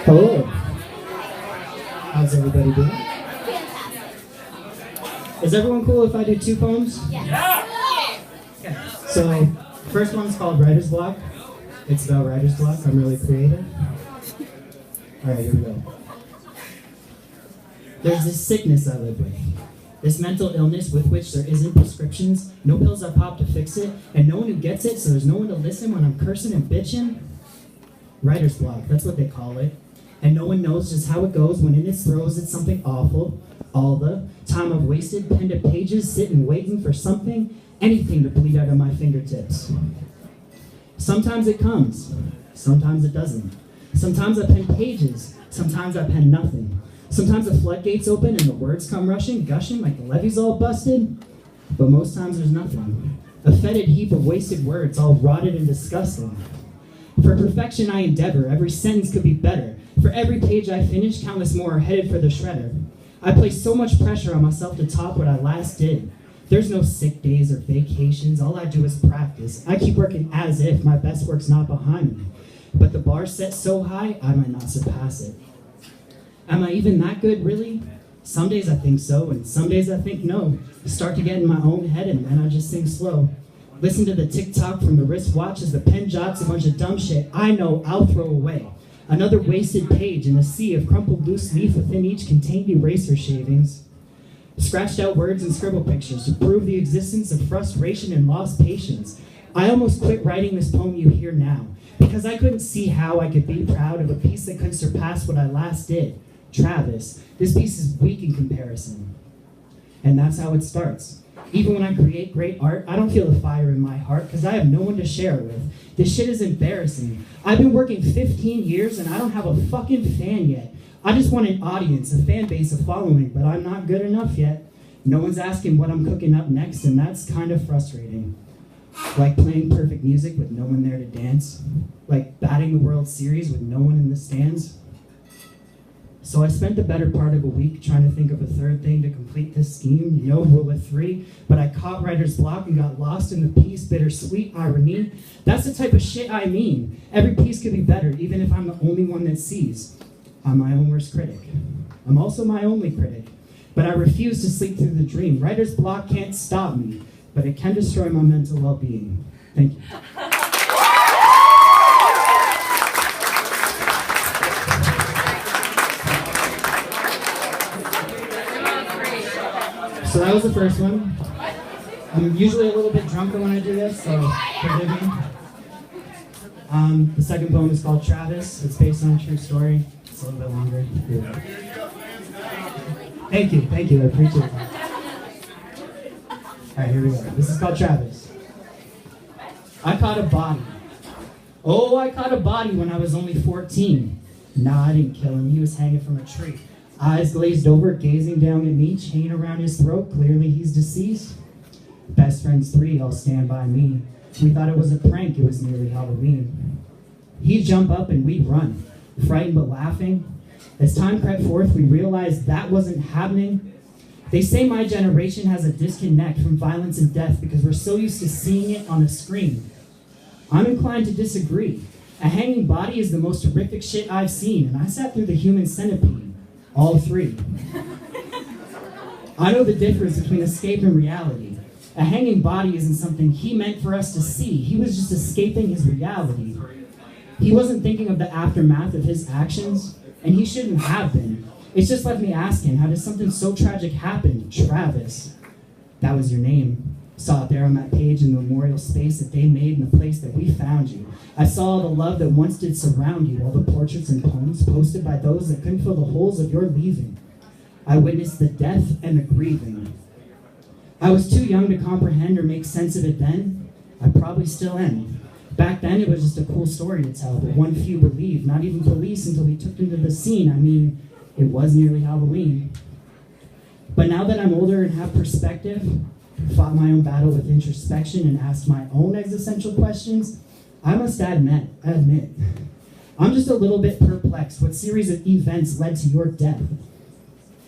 Hello. How's everybody doing? Is everyone cool if I do two poems? Yeah. Okay. So, first one's called Writer's Block. It's about writer's block. I'm really creative. Alright, here we go. There's this sickness I live with. This mental illness with which there isn't prescriptions, no pills I pop to fix it, and no one who gets it, so there's no one to listen when I'm cursing and bitching. Writer's block, that's what they call it. And no one knows just how it goes when in its throes it's something awful. All the time I've wasted, penned to pages, sitting waiting for something, anything to bleed out of my fingertips. Sometimes it comes, sometimes it doesn't. Sometimes I pen pages, sometimes I pen nothing. Sometimes the floodgates open and the words come rushing, gushing like the levee's all busted. But most times there's nothing. A fetid heap of wasted words, all rotted and disgusting. For perfection I endeavor, every sentence could be better. For every page I finish, countless more are headed for the shredder. I place so much pressure on myself to top what I last did. There's no sick days or vacations, all I do is practice. I keep working as if my best work's not behind me. But the bar's set so high, I might not surpass it. Am I even that good, really? Some days I think so, and some days I think no. Start to get in my own head, and then I just sing slow. Listen to the tick-tock from the wristwatch as the pen jots a bunch of dumb shit I know I'll throw away. Another wasted page in a sea of crumpled loose leaf within each contained eraser shavings. Scratched out words and scribble pictures to prove the existence of frustration and lost patience. I almost quit writing this poem you hear now, because I couldn't see how I could be proud of a piece that couldn't surpass what I last did. Travis, this piece is weak in comparison. And that's how it starts. Even when I create great art, I don't feel the fire in my heart because I have no one to share it with. This shit is embarrassing. I've been working 15 years and I don't have a fucking fan yet. I just want an audience, a fan base, a following, but I'm not good enough yet. No one's asking what I'm cooking up next, and that's kind of frustrating. Like playing perfect music with no one there to dance. Like batting the World Series with no one in the stands. So I spent the better part of a week trying to think of a third thing to complete this scheme, rule of three, but I caught writer's block and got lost in the piece, bittersweet irony. That's the type of shit I mean. Every piece could be better, even if I'm the only one that sees. I'm my own worst critic. I'm also my only critic, but I refuse to sleep through the dream. Writer's block can't stop me, but it can destroy my mental well-being. Thank you. So that was the first one. I'm usually a little bit drunker when I do this, so forgive me. The second poem is called Travis. It's based on a true story. It's a little bit longer. Thank you, I appreciate it. Alright, here we go. This is called Travis. I caught a body. Oh, I caught a body when I was only 14. Nah, I didn't kill him. He was hanging from a tree. Eyes glazed over, gazing down at me, chain around his throat, clearly he's deceased. Best friends 3 all stand by me. We thought it was a prank, it was nearly Halloween. He'd jump up and we'd run, frightened but laughing. As time crept forth, we realized that wasn't happening. They say my generation has a disconnect from violence and death because we're so used to seeing it on a screen. I'm inclined to disagree. A hanging body is the most horrific shit I've seen, and I sat through the Human Centipede. All 3. I know the difference between escape and reality. A hanging body isn't something he meant for us to see. He was just escaping his reality. He wasn't thinking of the aftermath of his actions, and he shouldn't have been. It's just left me asking, how did something so tragic happen? Travis. That was your name. Saw it there on that page in the memorial space that they made in the place that we found you. I saw all the love that once did surround you, all the portraits and poems posted by those that couldn't fill the holes of your leaving. I witnessed the death and the grieving. I was too young to comprehend or make sense of it then. I probably still am. Back then it was just a cool story to tell, but one few believed, not even police until we took them to the scene. I mean, it was nearly Halloween. But now that I'm older and have perspective, fought my own battle with introspection and asked my own existential questions, I must admit, I'm just a little bit perplexed. What series of events led to your death?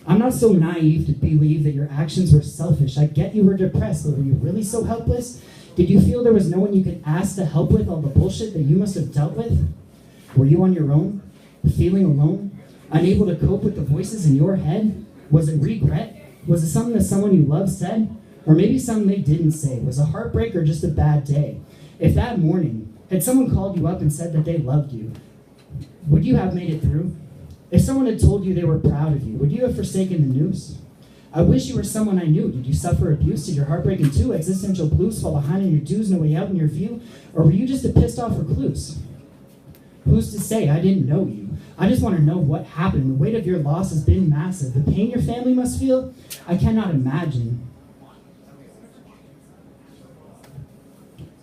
I'm not so naive to believe that your actions were selfish. I get you were depressed, but were you really so helpless? Did you feel there was no one you could ask to help with all the bullshit that you must have dealt with? Were you on your own? Feeling alone? Unable to cope with the voices in your head? Was it regret? Was it something that someone you love said? Or maybe something they didn't say? Was a heartbreak or just a bad day? If that morning, had someone called you up and said that they loved you, would you have made it through? If someone had told you they were proud of you, would you have forsaken the news? I wish you were someone I knew. Did you suffer abuse? Did your heart break in two? Existential blues fall behind in your dues, no way out in your view? Or were you just a pissed off recluse? Who's to say? I didn't know you. I just want to know what happened. The weight of your loss has been massive. The pain your family must feel, I cannot imagine.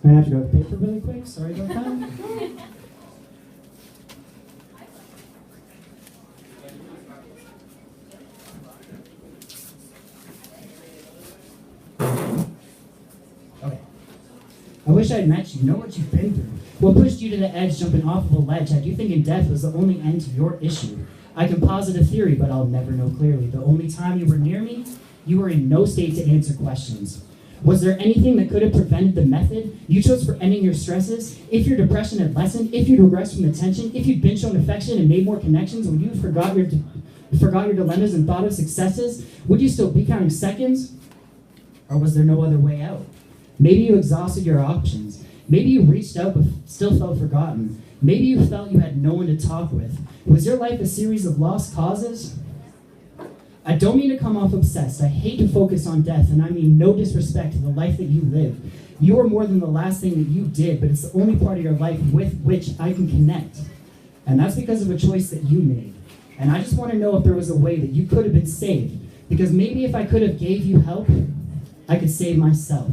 I have to go to the paper really quick. Sorry about that. Okay. I wish I'd met you. Know what you've been through. What pushed you to the edge, jumping off of a ledge? Had you thinking death was the only end to your issue? I can posit a theory, but I'll never know clearly. The only time you were near me, you were in no state to answer questions. Was there anything that could have prevented the method you chose for ending your stresses? If your depression had lessened, if you'd regressed from the tension, if you'd been shown affection and made more connections, would you have forgot your dilemmas and thought of successes? Would you still be counting seconds? Or was there no other way out? Maybe you exhausted your options. Maybe you reached out but still felt forgotten. Maybe you felt you had no one to talk with. Was your life a series of lost causes? I don't mean to come off obsessed. I hate to focus on death, and I mean no disrespect to the life that you lived. You are more than the last thing that you did, but it's the only part of your life with which I can connect. And that's because of a choice that you made. And I just want to know if there was a way that you could have been saved. Because maybe if I could have gave you help, I could save myself.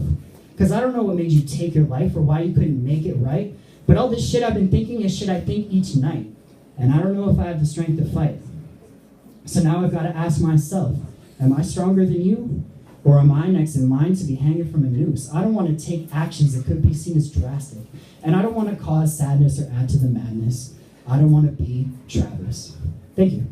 Because I don't know what made you take your life or why you couldn't make it right, but all this shit I've been thinking is shit I think each night. And I don't know if I have the strength to fight. So now I've got to ask myself, am I stronger than you? Or am I next in line to be hanging from a noose? I don't want to take actions that could be seen as drastic. And I don't want to cause sadness or add to the madness. I don't want to be Travis. Thank you.